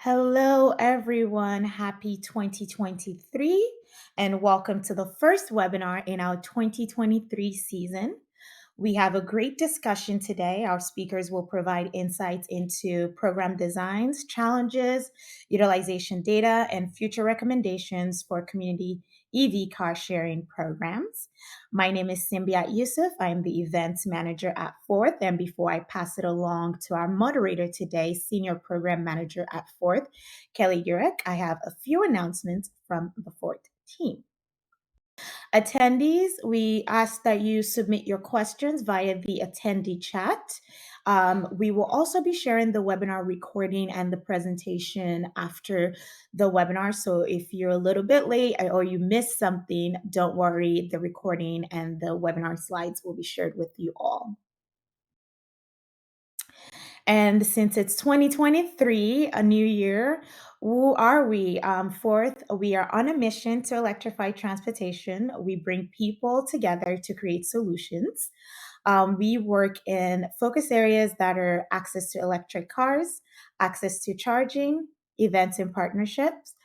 Hello, everyone. Happy 2023, and welcome to the first webinar in our 2023 season. We have a great discussion today. Our speakers will provide insights into program designs, challenges, utilization data, and future recommendations for community EV car sharing programs. My name is Simbiat Yusuf. I am the events manager at Fourth. And before I pass it along to our moderator today, senior program manager at Fourth, Kelly Yearick, I have a few announcements from the Fourth team. Attendees, we ask that you submit your questions via the attendee chat. We will also be sharing the webinar recording and the presentation after the webinar. So if you're a little bit late or you missed something, don't worry, the recording and the webinar slides will be shared with you all. And since it's 2023, a new year, who are we? Fourth, we are on a mission to electrify transportation. We bring people together to create solutions. We work in focus areas that are access to electric cars, access to charging, events and partnerships,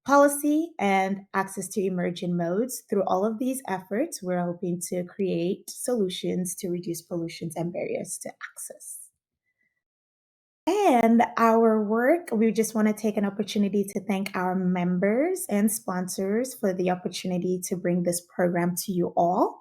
policy, and access to emerging modes. Through all of these efforts, we're hoping to create solutions to reduce pollution and barriers to access. And our work, we just want to take an opportunity to thank our members and sponsors for the opportunity to bring this program to you all.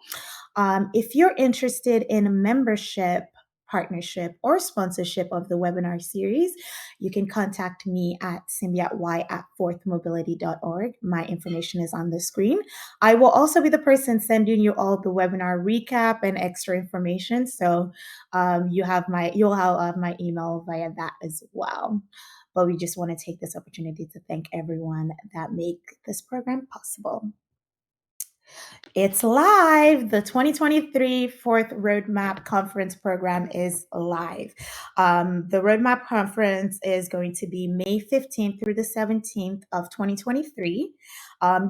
If you're interested in a membership, partnership, or sponsorship of the webinar series, you can contact me at symbiaty@fourthmobility.org. My information is on the screen. I will also be the person sending you all the webinar recap and extra information. So you'll have my email via that as well. But we just want to take this opportunity to thank everyone that make this program possible. It's live. The 2023 Fourth Roadmap Conference program is live. The Roadmap Conference is going to be May 15th through the 17th of 2023.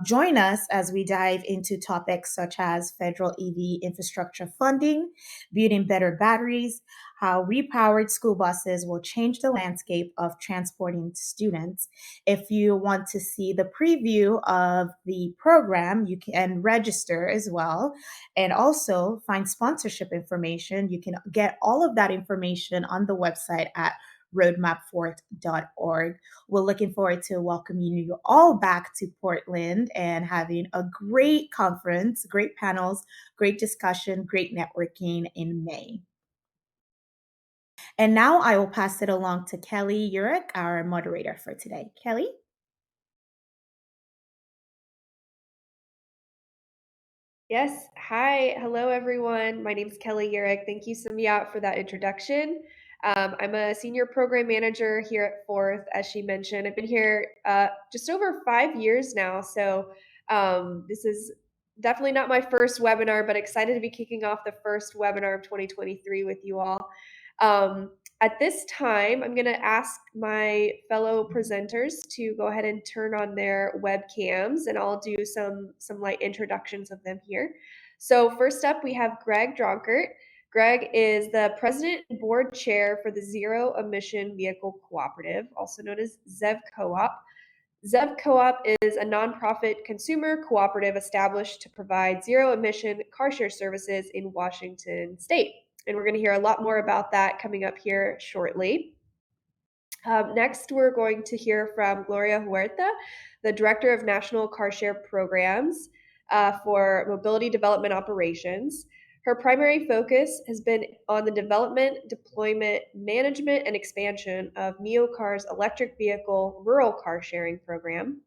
Join us as we dive into topics such as federal EV infrastructure funding, building better batteries, how repowered school buses will change the landscape of transporting students. If you want to see the preview of the program, you can register as well and also find sponsorship information. You can get all of that information on the website at roadmapfourth.org. We're looking forward to welcoming you all back to Portland and having a great conference, great panels, great discussion, great networking in May. And now I will pass it along to Kelly Yearick, our moderator for today. Kelly? Yes. Hi. Hello, everyone. My name is Kelly Yearick. Thank you, Simbiat, for that introduction. I'm a senior program manager here at Fourth, as she mentioned. I've been here just over 5 years now. So this is definitely not my first webinar, but excited to be kicking off the first webinar of 2023 with you all. At this time, I'm going to ask my fellow presenters to go ahead and turn on their webcams, and I'll do some light introductions of them here. So first up, we have Greg Dronkert. Greg is the president and board chair for the Zero Emission Vehicle Cooperative, also known as ZEV Co-op. ZEV Co-op is a nonprofit consumer cooperative established to provide zero-emission car share services in Washington State. And we're going to hear a lot more about that coming up here shortly. Next, we're going to hear from Gloria Huerta, the Director of National Carshare Programs for Mobility Development Operations. Her primary focus has been on the development, deployment, management, and expansion of Míocar's electric vehicle rural car sharing program.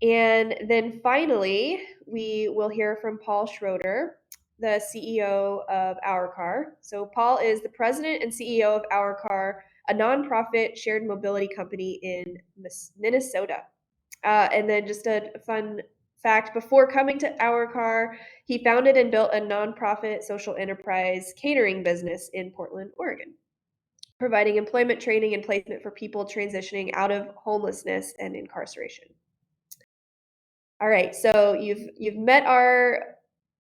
And then finally, we will hear from Paul Schroeder, the CEO of HOURCAR. So Paul is the president and CEO of HOURCAR, a nonprofit shared mobility company in Minnesota. And then just a fun fact, before coming to HOURCAR, he founded and built a nonprofit social enterprise catering business in Portland, Oregon, providing employment training and placement for people transitioning out of homelessness and incarceration. All right, so you've met our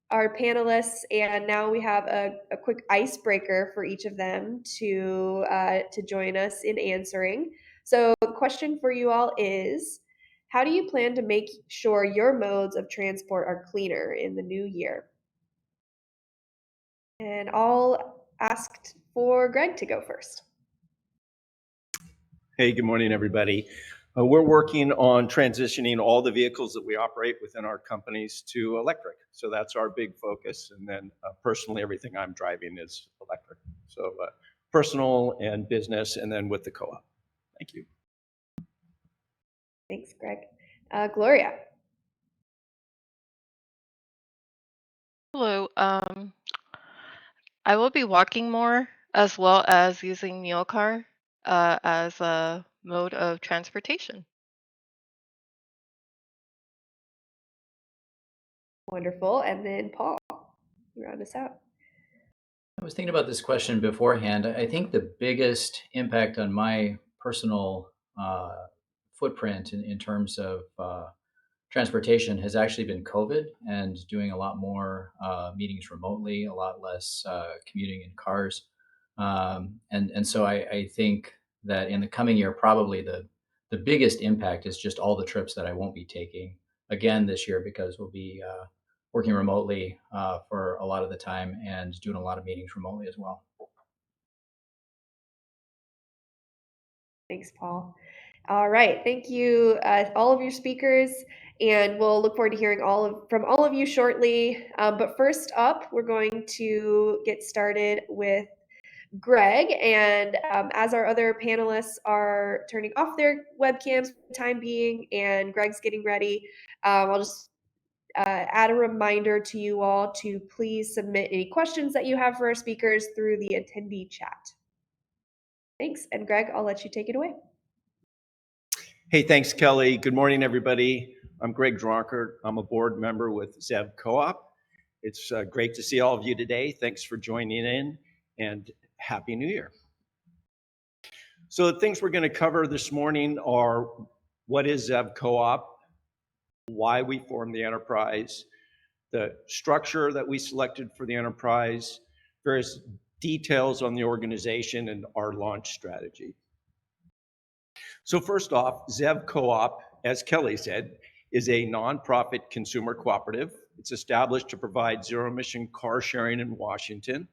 our panelists, and now we have a quick icebreaker for each of them to join us in answering. So the question for you all is, how do you plan to make sure your modes of transport are cleaner in the new year? And I'll ask for Greg to go first. Hey, good morning, everybody. We're working on transitioning all the vehicles that we operate within our companies to electric. So that's our big focus. And then personally, everything I'm driving is electric. So personal and business, and then with the co-op. Thank you. Thanks, Greg. Gloria. Hello. I will be walking more as well as using Míocar as a mode of transportation. Wonderful. And then Paul, you round us out. I was thinking about this question beforehand. I think the biggest impact on my personal footprint in terms of transportation has actually been COVID and doing a lot more meetings remotely, a lot less commuting in cars. And so I think that in the coming year, probably the biggest impact is just all the trips that I won't be taking again this year, because we'll be working remotely for a lot of the time and doing a lot of meetings remotely as well. Thanks, Paul. All right. Thank you, all of your speakers, and we'll look forward to hearing from all of you shortly. But first up, we're going to get started with Greg. And as our other panelists are turning off their webcams for the time being and Greg's getting ready, I'll just add a reminder to you all to please submit any questions that you have for our speakers through the attendee chat. Thanks. And Greg, I'll let you take it away. Hey, thanks, Kelly. Good morning, everybody. I'm Greg Dronkert. I'm a board member with ZEV Co-op. It's great to see all of you today. Thanks for joining in, and Happy New Year. So the things we're going to cover this morning are what is ZEV Co-op, why we formed the enterprise, the structure that we selected for the enterprise, various details on the organization, and our launch strategy. So first off, ZEV Co-op, as Kelly said, is a nonprofit consumer cooperative. It's established to provide zero-emission car sharing in Washington.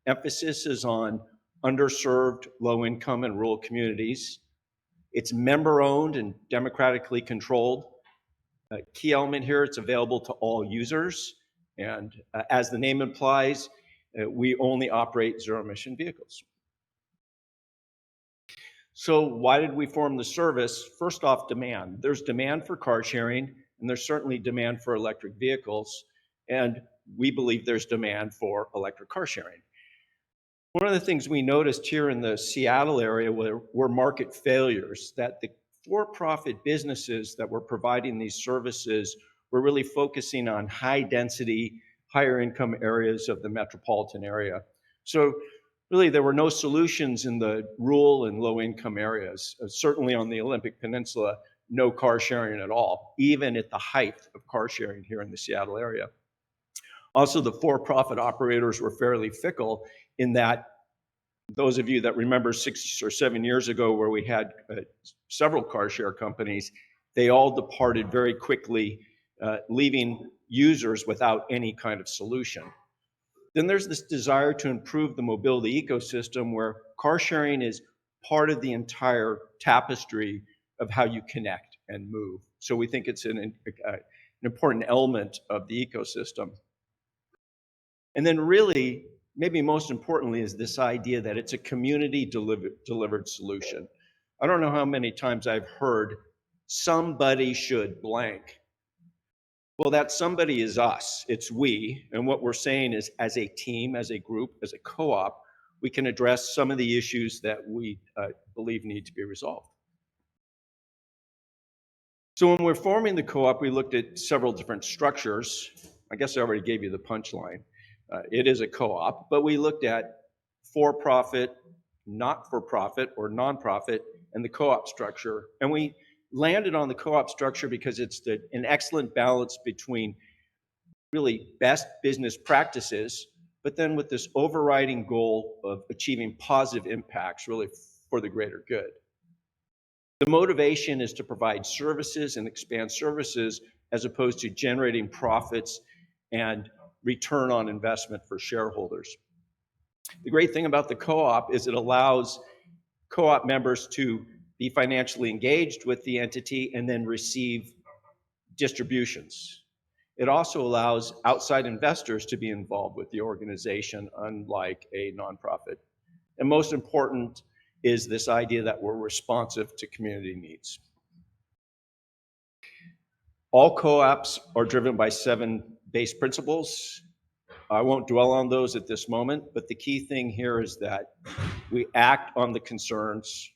Emphasis is on underserved, low-income, and rural communities. It's member-owned and democratically controlled. A key element here, it's available to all users. And as the name implies, we only operate zero-emission vehicles. So why did we form the service? First off, demand. There's demand for car sharing, and there's certainly demand for electric vehicles. And we believe there's demand for electric car sharing. One of the things we noticed here in the Seattle area were market failures, that the for-profit businesses that were providing these services were really focusing on high density, higher income areas of the metropolitan area. So really, there were no solutions in the rural and low income areas. Certainly on the Olympic Peninsula, no car sharing at all, even at the height of car sharing here in the Seattle area. Also, the for-profit operators were fairly fickle in that those of you that remember 6 or 7 years ago where we had several car share companies, they all departed very quickly, leaving users without any kind of solution. Then there's this desire to improve the mobility ecosystem where car sharing is part of the entire tapestry of how you connect and move. So we think it's an important element of the ecosystem. And then really, maybe most importantly, is this idea that it's a community delivered solution. I don't know how many times I've heard somebody should blank. Well, that somebody is us, it's we, and what we're saying is as a team, as a group, as a co-op, we can address some of the issues that we believe need to be resolved. So when we're forming the co-op, we looked at several different structures. I guess I already gave you the punchline. It is a co-op, but we looked at for-profit, not-for-profit, or nonprofit, and the co-op structure, and we landed on the co-op structure because it's an excellent balance between really best business practices, but then with this overriding goal of achieving positive impacts really for the greater good. The motivation is to provide services and expand services as opposed to generating profits and return on investment for shareholders. The great thing about the co-op is it allows co-op members to be financially engaged with the entity and then receive distributions. It also allows outside investors to be involved with the organization, unlike a nonprofit. And most important is this idea that we're responsive to community needs. All co-ops are driven by 7 base principles. I won't dwell on those at this moment, but the key thing here is that we act on the concerns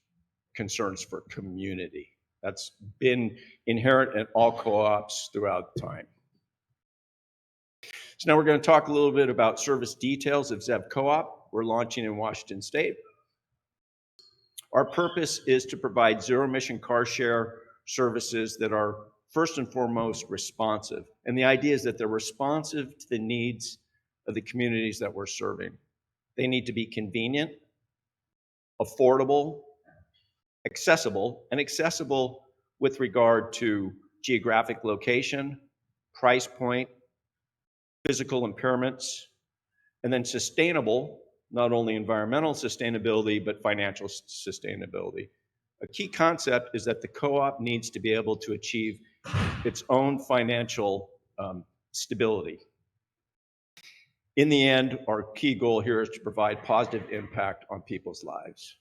for community. That's been inherent in all co-ops throughout time. So now we're going to talk a little bit about service details of ZEV Co-op. We're launching in Washington State. Our purpose is to provide zero-emission car share services that are first and foremost responsive. And the idea is that they're responsive to the needs of the communities that we're serving. They need to be convenient, affordable, accessible, and accessible with regard to geographic location, price point, physical impairments, and then sustainable, not only environmental sustainability, but financial sustainability. A key concept is that the co-op needs to be able to achieve its own financial stability. In the end, our key goal here is to provide positive impact on people's lives.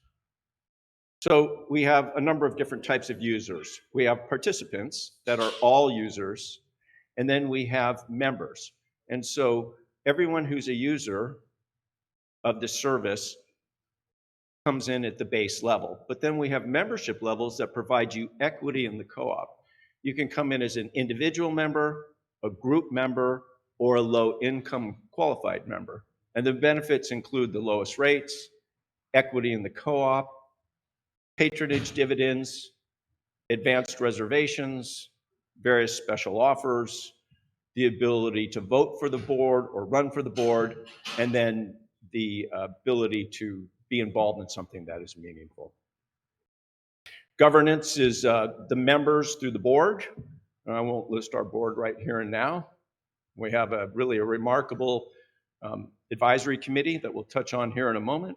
So we have a number of different types of users. We have participants that are all users, and then we have members. And so everyone who's a user of the service comes in at the base level. But then we have membership levels that provide you equity in the co-op. You can come in as an individual member, a group member, or a low-income qualified member. And the benefits include the lowest rates, equity in the co-op, patronage dividends, advanced reservations, various special offers, the ability to vote for the board or run for the board, and then the ability to be involved in something that is meaningful. Governance is the members through the board. I won't list our board right here and now. We have really a remarkable advisory committee that we'll touch on here in a moment.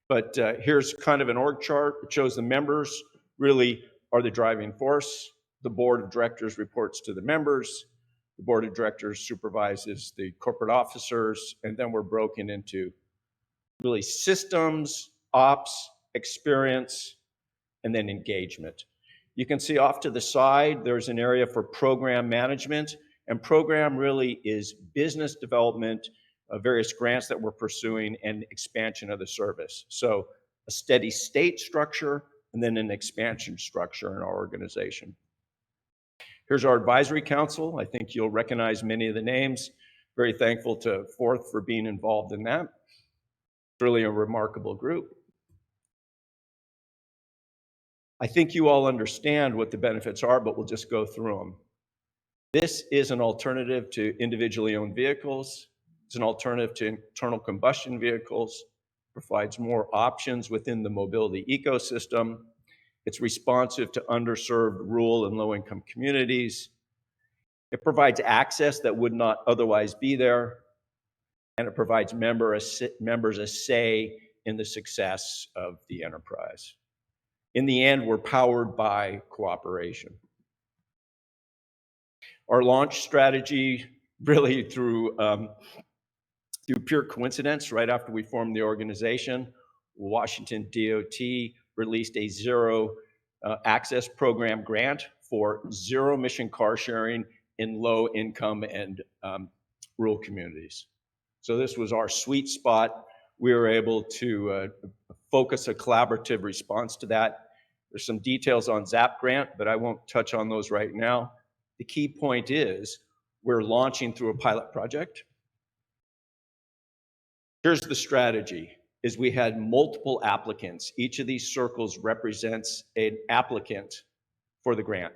But here's kind of an org chart. It shows the members really are the driving force. The board of directors reports to the members. The board of directors supervises the corporate officers, and then we're broken into really systems, ops, experience, and then engagement. You can see off to the side, there's an area for program management, and program really is business development, various grants that we're pursuing, and expansion of the service. So a steady state structure, and then an expansion structure in our organization. Here's our advisory council. I think you'll recognize many of the names. Very thankful to Forth for being involved in that. It's really a remarkable group. I think you all understand what the benefits are, but we'll just go through them. This is an alternative to individually owned vehicles. It's an alternative to internal combustion vehicles, provides more options within the mobility ecosystem. It's responsive to underserved rural and low-income communities. It provides access that would not otherwise be there, and it provides members a say in the success of the enterprise. In the end, we're powered by cooperation. Our launch strategy, really through pure coincidence, right after we formed the organization, Washington DOT released a zero access program grant for zero-emission car sharing in low-income and rural communities. So this was our sweet spot. We were able to focus a collaborative response to that. There's some details on ZAP grant, but I won't touch on those right now. The key point is we're launching through a pilot project. Here's the strategy, is we had multiple applicants. Each of these circles represents an applicant for the grant.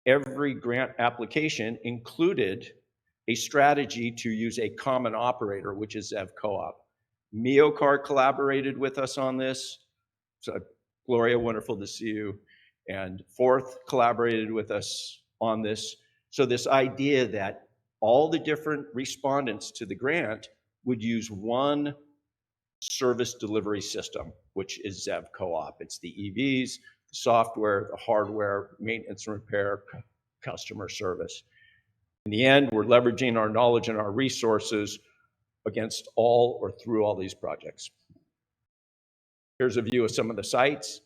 Every grant application included a strategy to use a common operator, which is ZEV Co-op. Míocar collaborated with us on this. So Gloria, wonderful to see you. And Fourth collaborated with us on this. So this idea that all the different respondents to the grant would use one service delivery system, which is ZEV Co-op. It's the EVs, the software, the hardware, maintenance and repair, customer service. In the end, we're leveraging our knowledge and our resources against all or through all these projects. Here's a view of some of the sites.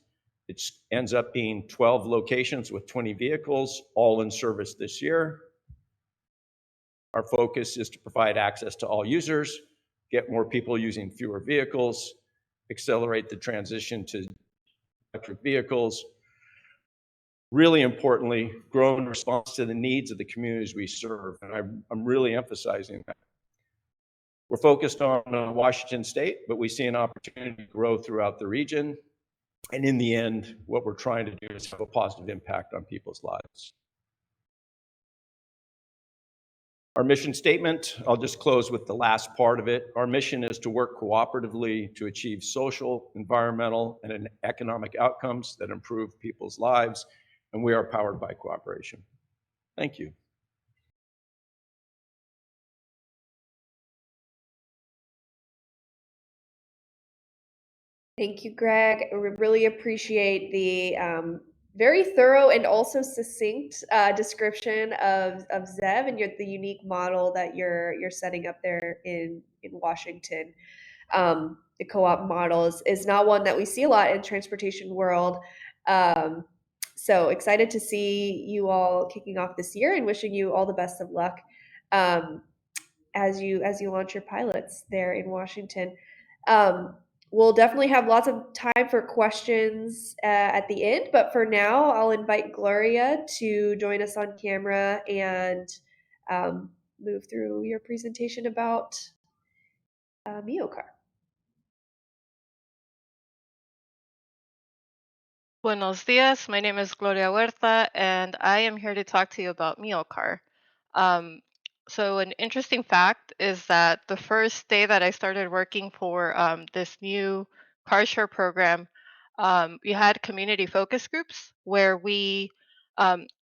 It ends up being 12 locations with 20 vehicles, all in service this year. Our focus is to provide access to all users, get more people using fewer vehicles, accelerate the transition to electric vehicles. Really importantly, grow in response to the needs of the communities we serve. And I'm really emphasizing that. We're focused on Washington State, but we see an opportunity to grow throughout the region. And in the end, what we're trying to do is have a positive impact on people's lives. Our mission statement, I'll just close with the last part of it. Our mission is to work cooperatively to achieve social, environmental, and economic outcomes that improve people's lives, and we are powered by cooperation. Thank you. Thank you, Greg. We really appreciate the very thorough and also succinct description of ZEV and the unique model that you're setting up there in Washington. The co-op model is not one that we see a lot in transportation world. So excited to see you all kicking off this year and wishing you all the best of luck as you launch your pilots there in Washington. We'll definitely have lots of time for questions at the end, but for now, I'll invite Gloria to join us on camera and move through your presentation about Míocar. Buenos dias. My name is Gloria Huerta, and I am here to talk to you about Míocar. So an interesting fact is that the first day that I started working for this new Carshare program, we had community focus groups where we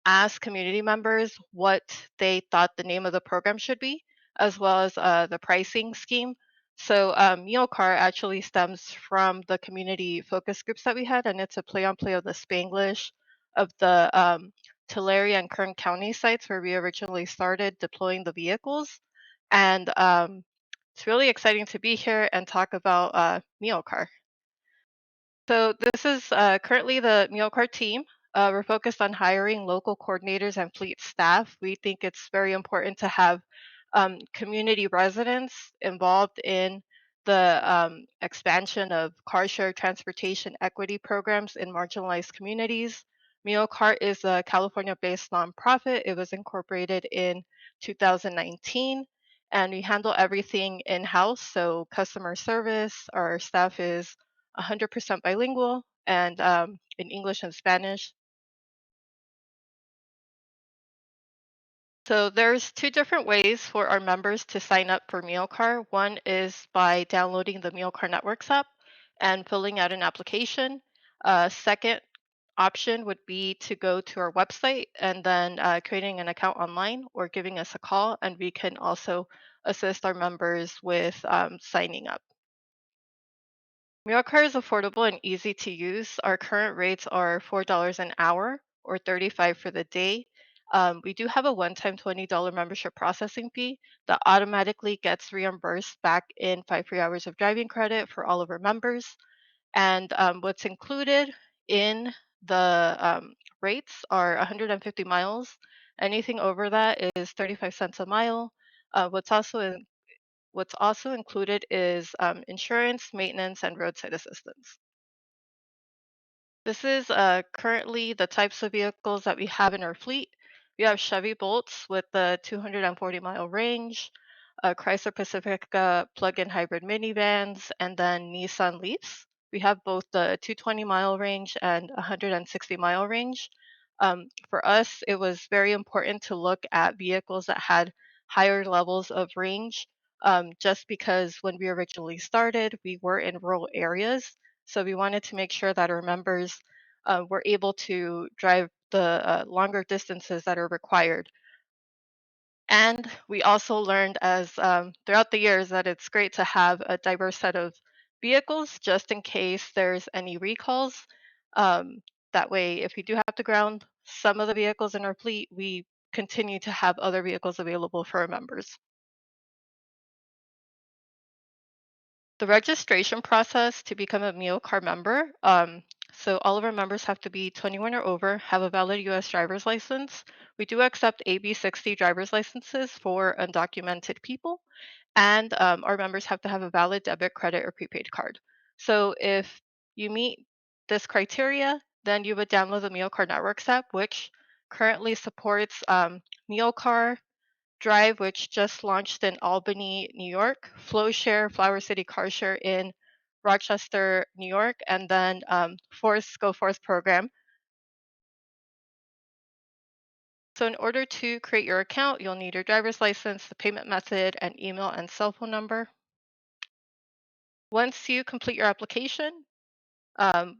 asked community members what they thought the name of the program should be, as well as the pricing scheme. So Míocar actually stems from the community focus groups that we had, and it's a play-on-play of the Spanglish of the Tulare and Kern County sites where we originally started deploying the vehicles. And it's really exciting to be here and talk about Míocar. So this is currently the Míocar team. We're focused on hiring local coordinators and fleet staff. We think it's very important to have community residents involved in the expansion of car share transportation equity programs in marginalized communities. Míocar is a California-based nonprofit. It was incorporated in 2019, and we handle everything in-house. So customer service, our staff is 100% bilingual and in English and Spanish. So there's two different ways for our members to sign up for Míocar. One is by downloading the Míocar Networks app and filling out an application. Second option would be to go to our website and then creating an account online or giving us a call, and we can also assist our members with signing up. Míocar is affordable and easy to use. Our current rates are $4 an hour or $35 for the day. We do have a one-time $20 membership processing fee that automatically gets reimbursed back in 5 free hours of driving credit for all of our members. And what's included in the rates are 150 miles. Anything over that is 35 cents a mile. What's also included is insurance, maintenance, and roadside assistance. This is currently the types of vehicles that we have in our fleet. We have Chevy Bolts with the 240-mile range, Chrysler Pacifica plug-in hybrid minivans, and then Nissan Leafs. We have both the 220-mile range and 160-mile range. For us, it was very important to look at vehicles that had higher levels of range, just because when we originally started, we were in rural areas. So we wanted to make sure that our members were able to drive the longer distances that are required. And we also learned as throughout the years that it's great to have a diverse set of vehicles just in case there's any recalls. Um, that way, if we do have to ground some of the vehicles in our fleet, we continue to have other vehicles available for our members. The registration process to become a Míocar member. So all of our members have to be 21 or over, have a valid U.S. driver's license. We do accept AB60 driver's licenses for undocumented people, and our members have to have a valid debit, credit, or prepaid card. So if you meet this criteria, then you would download the Míocar Networks app, which currently supports Míocar Drive, which just launched in Albany, New York, FlowShare, Flower City Carshare in Rochester, New York, and then Forth Go Forth program. So in order to create your account, you'll need your driver's license, the payment method, and email and cell phone number. Once you complete your application,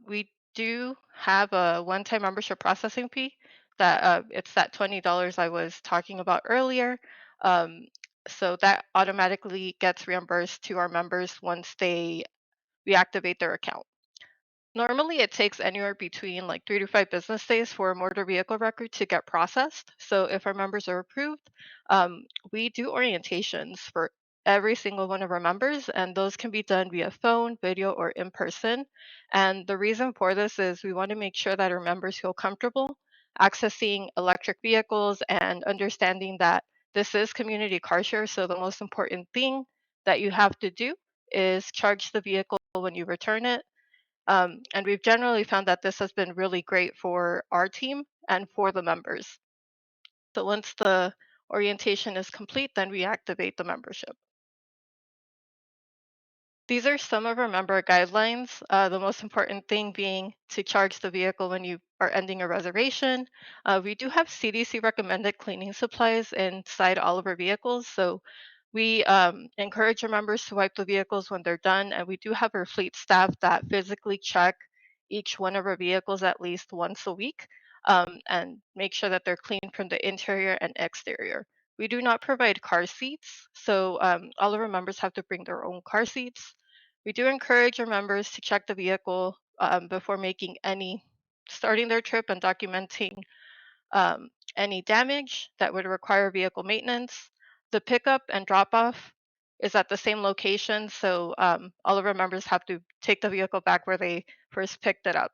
we do have a one-time membership processing fee that it's that $20 I was talking about earlier. Um, so that automatically gets reimbursed to our members once they reactivate their account. Normally, it takes anywhere between like 3 to 5 business days for a motor vehicle record to get processed. So, if our members are approved, we do orientations for every single one of our members, and those can be done via phone, video, or in person. And the reason for this is we want to make sure that our members feel comfortable accessing electric vehicles and understanding that this is community car share. So, the most important thing that you have to do is charge the vehicle when you return it, and we've generally found that this has been really great for our team and for the members. So once the orientation is complete, then we activate the membership. These are some of our member guidelines. The most important thing being to charge the vehicle when you are ending a reservation. We do have CDC recommended cleaning supplies inside all of our vehicles. So we encourage our members to wipe the vehicles when they're done. And we do have our fleet staff that physically check each one of our vehicles at least once a week, and make sure that they're clean from the interior and exterior. We do not provide car seats, so all of our members have to bring their own car seats. We do encourage our members to check the vehicle before starting their trip and documenting um, any damage that would require vehicle maintenance. The pickup and drop off is at the same location, so all of our members have to take the vehicle back where they first picked it up.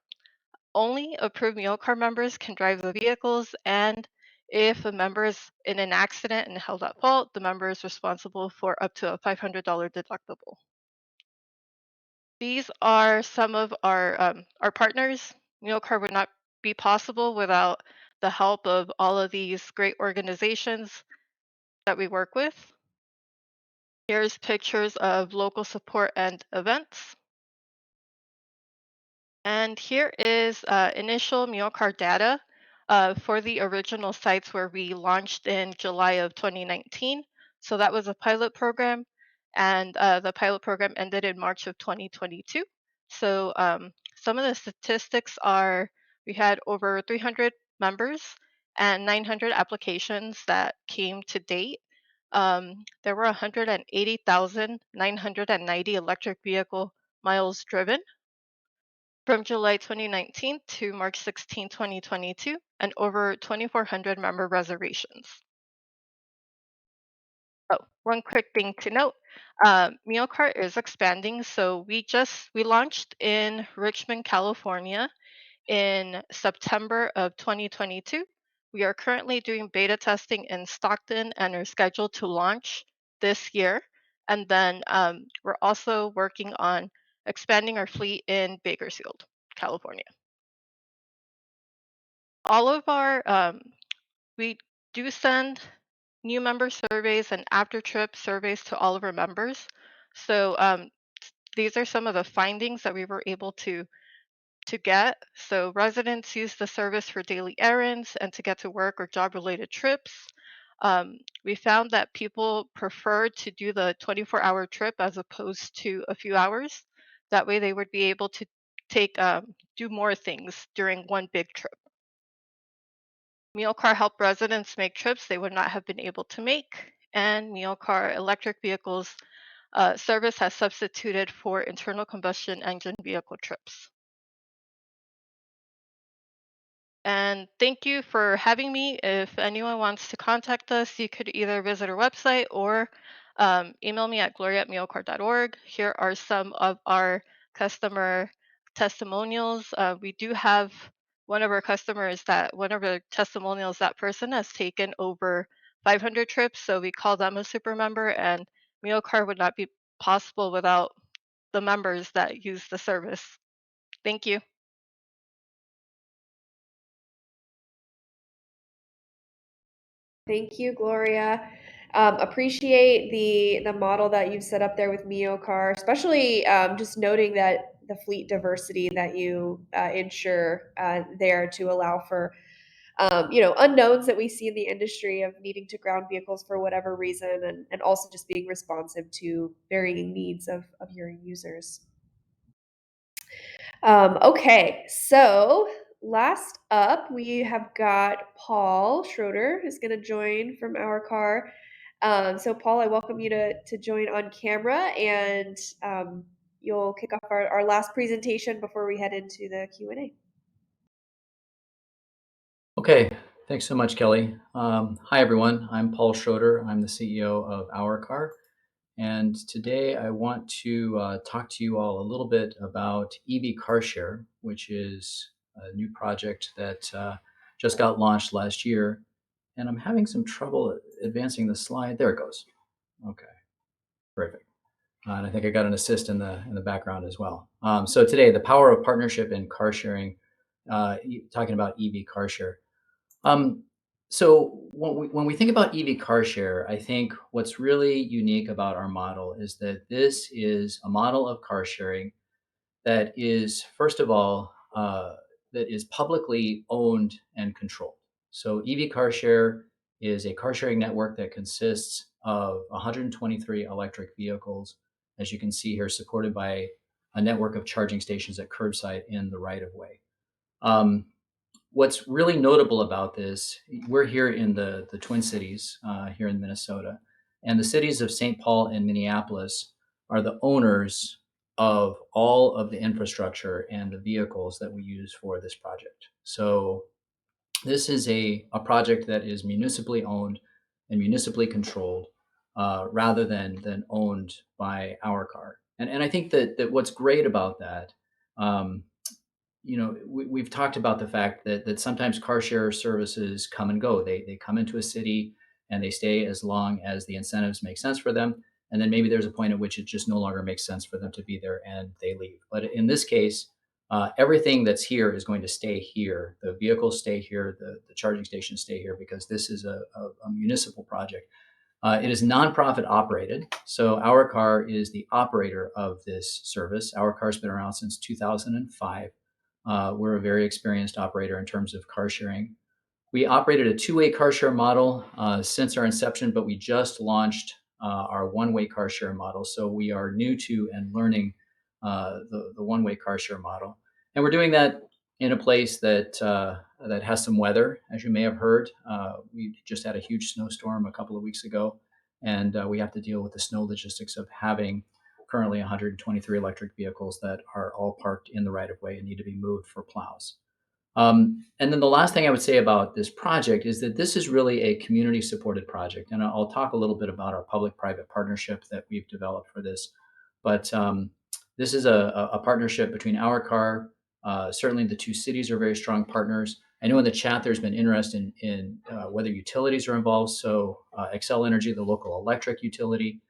Only approved Míocar members can drive the vehicles, and if a member is in an accident and held at fault, the member is responsible for up to a $500 deductible. These are some of our partners. Míocar would not be possible without the help of all of these great organizations that we work with. Here's pictures of local support and events. And here is initial Míocar data for the original sites where we launched in July of 2019. So that was a pilot program, and the pilot program ended in March of 2022. So some of the statistics are we had over 300 members and 900 applications that came to date. There were 180,990 electric vehicle miles driven from July 2019 to March 16, 2022, and over 2,400 member reservations. Oh, one quick thing to note, Míocar is expanding. So we launched in Richmond, California in September of 2022. We are currently doing beta testing in Stockton and are scheduled to launch this year. And then we're also working on expanding our fleet in Bakersfield, California. All of we do send new member surveys and after trip surveys to all of our members. So these are some of the findings that we were able to get. So residents use the service for daily errands and to get to work or job related trips. We found that people prefer to do the 24-hour trip as opposed to a few hours. That way they would be able to do more things during one big trip. Míocar helped residents make trips they would not have been able to make, and Míocar electric vehicles service has substituted for internal combustion engine vehicle trips. And thank you for having me. If anyone wants to contact us, you could either visit our website or email me at gloria@míocar.org. Here are some of our customer testimonials. We do have one of our testimonials, that person has taken over 500 trips, so we call them a super member, and Míocar would not be possible without the members that use the service. Thank you. Thank you, Gloria. Appreciate the model that you've set up there with Míocar, especially just noting that the fleet diversity that you ensure there to allow for unknowns that we see in the industry of needing to ground vehicles for whatever reason, and also just being responsive to varying needs of your users. Okay, so last up, we have got Paul Schroeder, who's going to join from HOURCAR. So Paul, I welcome you to join on camera, and you'll kick off our last presentation before we head into the Q&A. Okay, thanks so much, Kelly. Hi, everyone. I'm Paul Schroeder. I'm the CEO of HOURCAR. And today I want to talk to you all a little bit about EV Carshare, which is a new project that just got launched last year. And I'm having some trouble advancing the slide. There it goes. Okay, perfect. And I think I got an assist in the background as well. So today, the power of partnership in car sharing, talking about EV Carshare. So when we think about EV car share, I think what's really unique about our model is that this is a model of car sharing that is, first of all, that is publicly owned and controlled. So EV car share is a car sharing network that consists of 123 electric vehicles, as you can see here, supported by a network of charging stations at curbside in the right of way. What's really notable about this, we're here in the Twin Cities here in Minnesota, and the cities of St. Paul and Minneapolis are the owners of all of the infrastructure and the vehicles that we use for this project. So this is a project that is municipally owned and municipally controlled rather than owned by HOURCAR. And I think that what's great about that, we've talked about the fact that sometimes car share services come and go. They come into a city and they stay as long as the incentives make sense for them. And then maybe there's a point at which it just no longer makes sense for them to be there and they leave. But in this case, everything that's here is going to stay here. The vehicles stay here, the charging stations stay here, because this is a municipal project. It is nonprofit operated. So HOURCAR is the operator of this service. HOURCAR's been around since 2005. We're a very experienced operator in terms of car sharing. We operated a two-way car share model since our inception, but we just launched our one-way car share model. So we are new to and learning the one-way car share model. And we're doing that in a place that has some weather, as you may have heard. We just had a huge snowstorm a couple of weeks ago, and we have to deal with the snow logistics of having currently 123 electric vehicles that are all parked in the right of way and need to be moved for plows. And then the last thing I would say about this project is that this is really a community supported project. And I'll talk a little bit about our public-private partnership that we've developed for this. But this is a partnership between HOURCAR. Certainly the two cities are very strong partners. I know in the chat there's been interest in whether utilities are involved. So Xcel Energy, the local electric utility,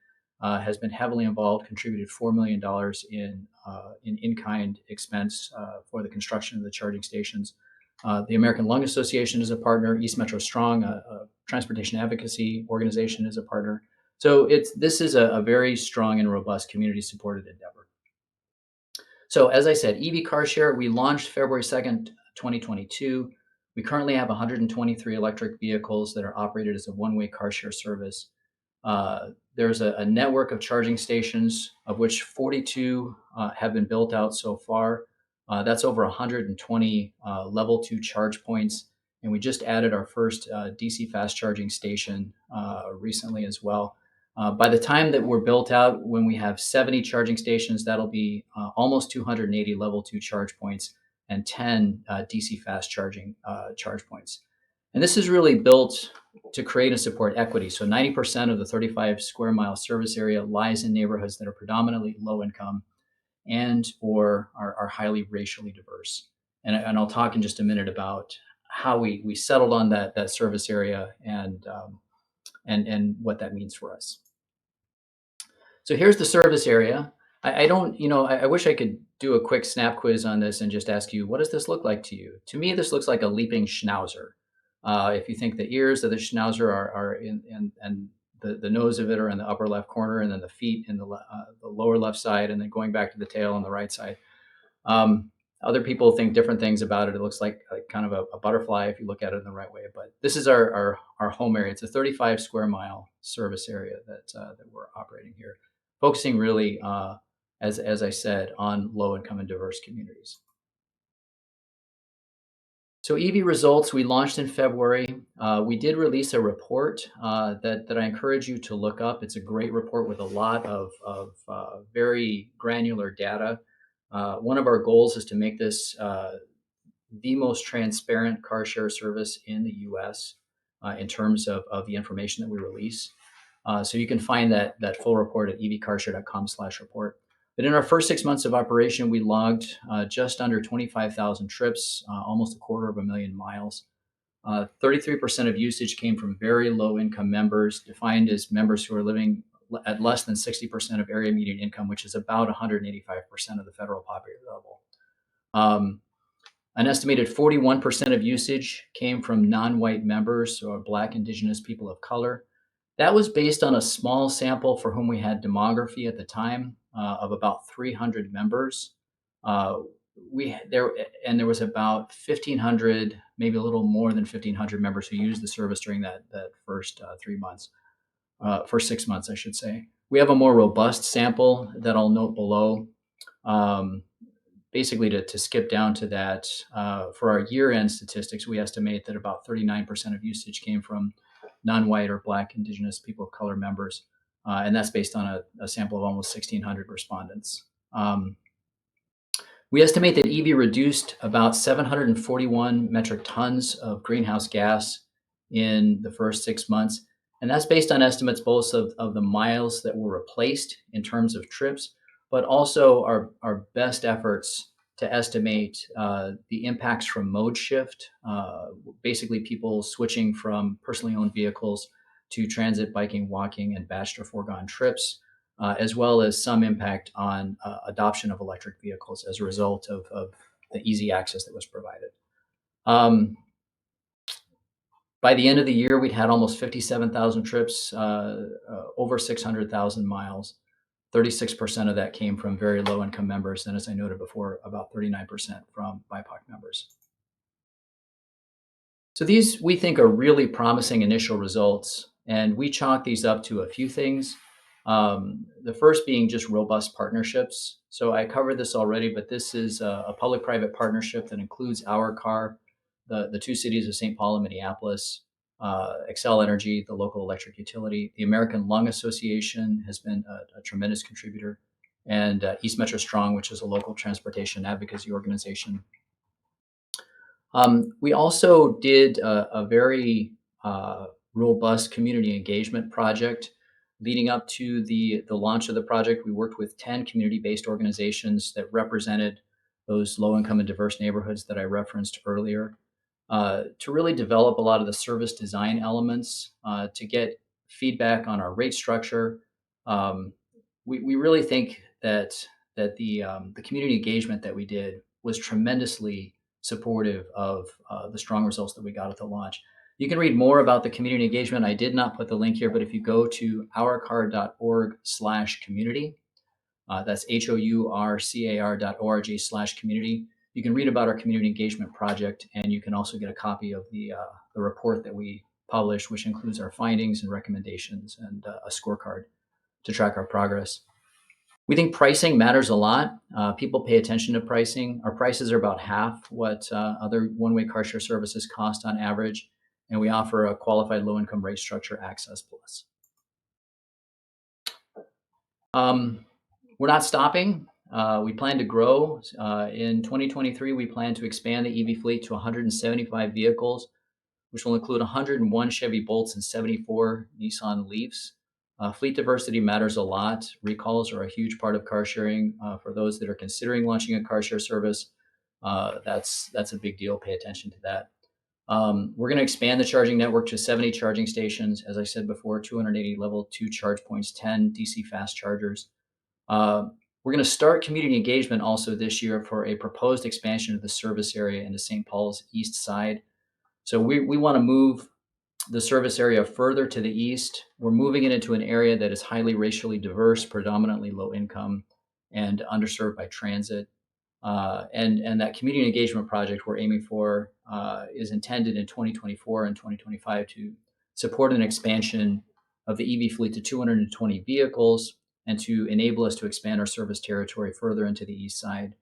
has been heavily involved, contributed $4 million in in-kind expense for the construction of the charging stations. The American Lung Association is a partner. East Metro Strong, a transportation advocacy organization, is a partner. So this is a very strong and robust community-supported endeavor. So as I said, EV Carshare, we launched February 2nd, 2022. We currently have 123 electric vehicles that are operated as a one-way car share service. There's a network of charging stations, of which 42 have been built out so far. That's over 120 level 2 charge points. And we just added our first DC fast charging station recently as well. By the time that we're built out, when we have 70 charging stations, that'll be almost 280 level 2 charge points and 10 DC fast charging charge points. And this is really built to create and support equity. So 90% of the 35 square mile service area lies in neighborhoods that are predominantly low income and or are highly racially diverse. And I'll talk in just a minute about how we settled on that service area and what that means for us. So here's the service area. I don't, I wish I could do a quick snap quiz on this and just ask you, what does this look like to you? To me, this looks like a leaping schnauzer. If you think the ears of the schnauzer are and the nose of it are in the upper left corner, and then the feet in the lower left side, and then going back to the tail on the right side. Other people think different things about it. It looks like kind of a butterfly if you look at it in the right way. But this is our home area. It's a 35 square mile service area that we're operating here, focusing really, as I said, on low income and diverse communities. So EV results, we launched in February. We did release a report that I encourage you to look up. It's a great report with a lot of very granular data. One of our goals is to make this the most transparent car share service in the US in terms of the information that we release. So you can find that full report at evcarshare.com/report. But in our first 6 months of operation, we logged just under 25,000 trips, almost 250,000 miles. 33% of usage came from very low income members, defined as members who are living at less than 60% of area median income, which is about 185% of the federal poverty level. An estimated 41% of usage came from non-white members or Black, Indigenous, people of color. That was based on a small sample for whom we had demography at the time of about 300 members. There was about 1,500, maybe a little more than 1,500 members who used the service during that first 3 months, for 6 months, I should say. We have a more robust sample that I'll note below. Basically, to skip down to that, for our year-end statistics, we estimate that about 39% of usage came from non-white or Black, Indigenous, people of color members. And that's based on a sample of almost 1,600 respondents. We estimate that EV reduced about 741 metric tons of greenhouse gas in the first 6 months. And that's based on estimates both of the miles that were replaced in terms of trips, but also our best efforts to estimate the impacts from mode shift, basically people switching from personally owned vehicles to transit, biking, walking, and batched or foregone trips, as well as some impact on adoption of electric vehicles as a result of the easy access that was provided. By the end of the year, we'd had almost 57,000 trips, over 600,000 miles. 36% of that came from very low income members. And as I noted before, about 39% from BIPOC members. So these, we think, are really promising initial results. And we chalk these up to a few things. The first being just robust partnerships. So I covered this already, but this is a public-private partnership that includes HOURCAR, the two cities of St. Paul and Minneapolis, Xcel Energy, the local electric utility. The American Lung Association has been a tremendous contributor, and East Metro Strong, which is a local transportation advocacy organization. We also did a very robust community engagement project. Leading up to the launch of the project, we worked with 10 community-based organizations that represented those low-income and diverse neighborhoods that I referenced earlier, to really develop a lot of the service design elements, to get feedback on our rate structure. We really think that the community engagement that we did was tremendously supportive of the strong results that we got at the launch. You can read more about the community engagement. I did not put the link here, but if you go to hourcar.org/community, that's HOURCAR.org/community, You can read about our community engagement project, and you can also get a copy of the report that we published, which includes our findings and recommendations and a scorecard to track our progress. We think pricing matters a lot. People pay attention to pricing. Our prices are about half what other one-way car share services cost on average, and we offer a qualified low-income rate structure, Access Plus. We're not stopping. We plan to grow. In 2023, we plan to expand the EV fleet to 175 vehicles, which will include 101 Chevy Bolts and 74 Nissan Leafs. Fleet diversity matters a lot. Recalls are a huge part of car sharing. For those that are considering launching a car share service, that's a big deal. Pay attention to that. We're going to expand the charging network to 70 charging stations. As I said before, 280 level 2 charge points, 10 DC fast chargers. We're going to start community engagement also this year for a proposed expansion of the service area into St. Paul's east side. So we want to move the service area further to the east. We're moving it into an area that is highly racially diverse, predominantly low income, and underserved by transit. And that community engagement project we're aiming for is intended in 2024 and 2025 to support an expansion of the EV fleet to 220 vehicles and to enable us to expand our service territory further into the east side.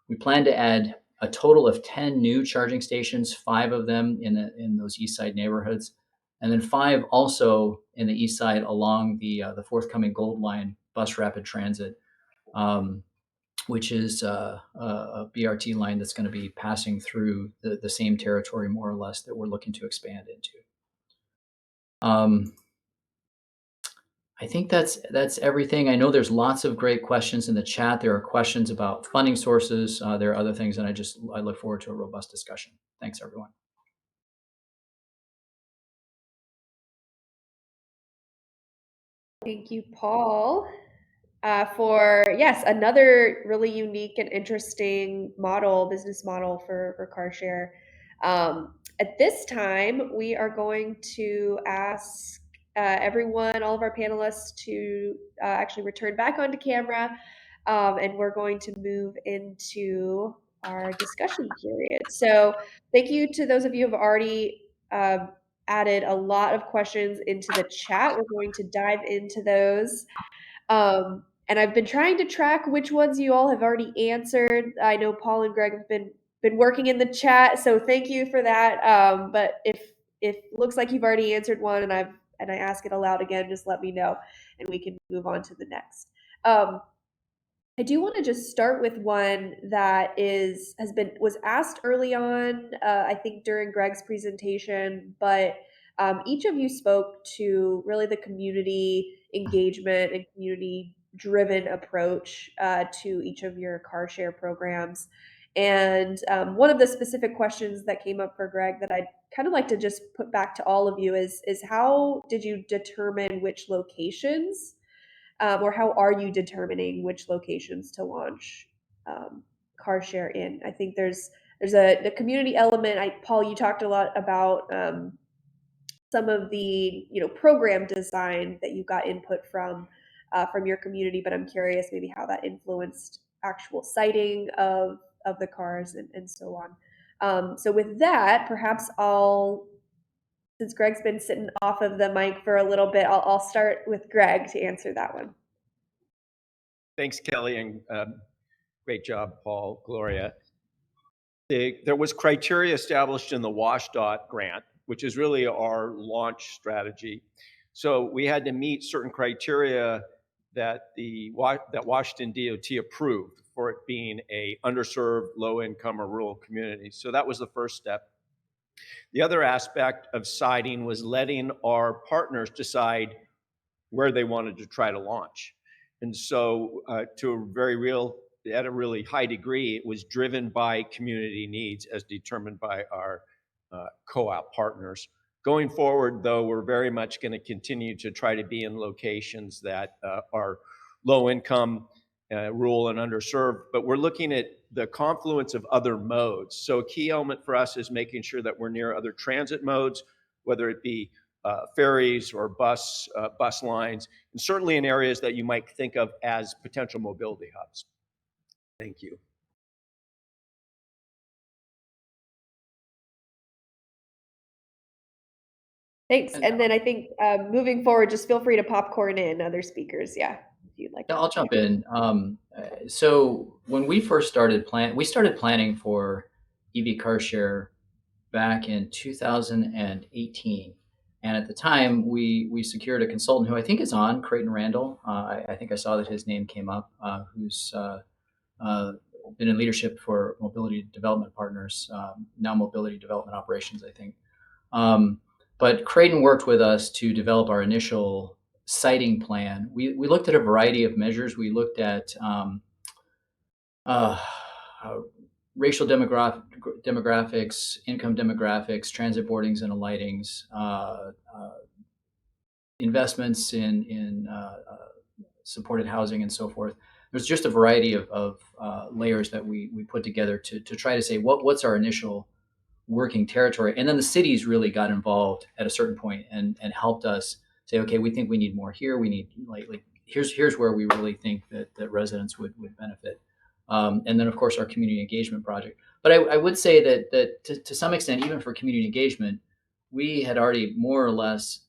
We plan to add a total of 10 new charging stations, 5 of them in those east side neighborhoods, and then 5 also in the east side along the forthcoming Gold Line bus rapid transit, which is a BRT line that's going to be passing through the same territory, more or less, that we're looking to expand into. I think that's everything. I know there's lots of great questions in the chat. There are questions about funding sources. There are other things, and I look forward to a robust discussion. Thanks, everyone. Thank you, Paul, for, yes, another really unique and interesting business model for CarShare. At this time, we are going to ask everyone, all of our panelists, to actually return back onto camera, and we're going to move into our discussion period. So thank you to those of you who have already added a lot of questions into the chat. We're going to dive into those. And I've been trying to track which ones you all have already answered. I know Paul and Greg have been working in the chat, so thank you for that. But if it looks like you've already answered one and I ask it aloud again, just let me know and we can move on to the next. I do want to just start with one that was asked early on, I think during Greg's presentation, but each of you spoke to really the community engagement and community-driven approach to each of your car share programs. And one of the specific questions that came up for Greg that I'd kind of like to just put back to all of you is how did you determine which locations, or how are you determining which locations to launch car share in? I think there's the community element. Paul, you talked a lot about some of the program design that you got input from your community, but I'm curious maybe how that influenced actual siting of the cars and so on. So with that, perhaps since Greg's been sitting off of the mic for a little bit, I'll start with Greg to answer that one. Thanks, Kelly, and great job, Paul, Gloria. There was criteria established in the WSDOT grant, which is really our launch strategy. So we had to meet certain criteria that Washington DOT approved for it being a underserved, low-income, or rural community. So that was the first step. The other aspect of siting was letting our partners decide where they wanted to try to launch. And so at a really high degree, it was driven by community needs as determined by our co-op partners. Going forward, though, we're very much going to continue to try to be in locations that are low income, rural, and underserved, but we're looking at the confluence of other modes. So a key element for us is making sure that we're near other transit modes, whether it be ferries or bus lines, and certainly in areas that you might think of as potential mobility hubs. Thank you. Thanks. And then I think moving forward, just feel free to popcorn in other speakers. Yeah, if you'd like. I'll jump in. So when we first started we started planning for EV car share back in 2018. And at the time, we secured a consultant who I think is on, Creighton Randall. I think I saw that his name came up, who's been in leadership for Mobility Development Partners, now Mobility Development Operations, I think. But Creighton worked with us to develop our initial siting plan. We looked at a variety of measures. We looked at racial demographics, income demographics, transit boardings and alightings, investments in supported housing and so forth. There's just a variety of layers that we put together to try to say what's our initial working territory. And then the cities really got involved at a certain point and helped us say, okay, we think we need more here. We need like here's where we really think that residents would benefit. And then of course our community engagement project. But I would say that to some extent, even for community engagement, we had already more or less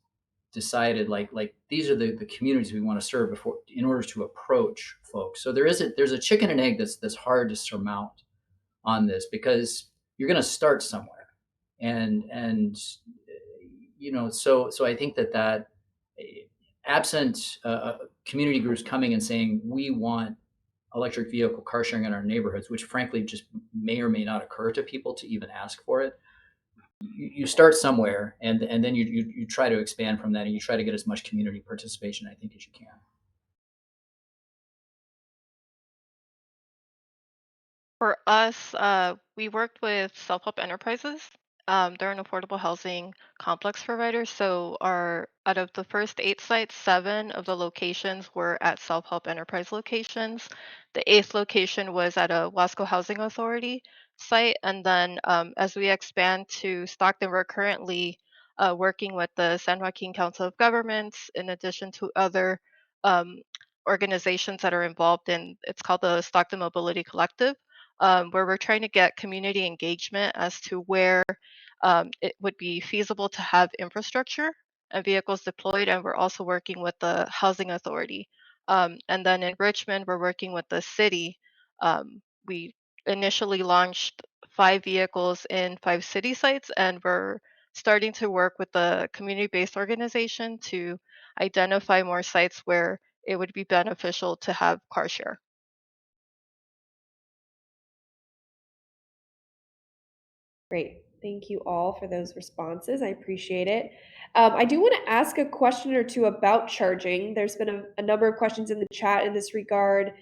decided like these are the communities we want to serve before in order to approach folks. So there's a chicken and egg that's hard to surmount on this, because you're going to start somewhere, and so I think that absent community groups coming and saying we want electric vehicle car sharing in our neighborhoods, which frankly just may or may not occur to people to even ask for it. You start somewhere, and then you try to expand from that, and you try to get as much community participation, I think, as you can. For us, we worked with self-help enterprises. They're an affordable housing complex provider. So out of the first 8 sites, 7 of the locations were at self-help enterprise locations. The 8th location was at a Wasco Housing Authority site. And then as we expand to Stockton, we're currently working with the San Joaquin Council of Governments, in addition to other um, organizations that are involved in, it's called the Stockton Mobility Collective, where we're trying to get community engagement as to where it would be feasible to have infrastructure and vehicles deployed. And we're also working with the housing authority. And then in Richmond, we're working with the city. We initially launched 5 vehicles in 5 city sites, and we're starting to work with the community-based organization to identify more sites where it would be beneficial to have car share. Great. Thank you all for those responses. I appreciate it. I do want to ask a question or two about charging. There's been a number of questions in the chat in this regard.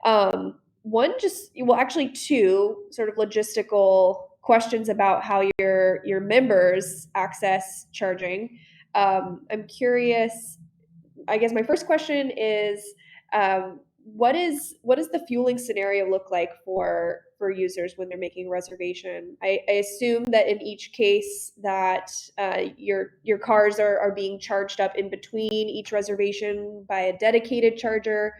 One actually 2 sort of logistical questions about how your members access charging. I'm curious. I guess my first question is, what is the fueling scenario look like for users when they're making a reservation? I assume that in each case that your cars are being charged up in between each reservation by a dedicated charger.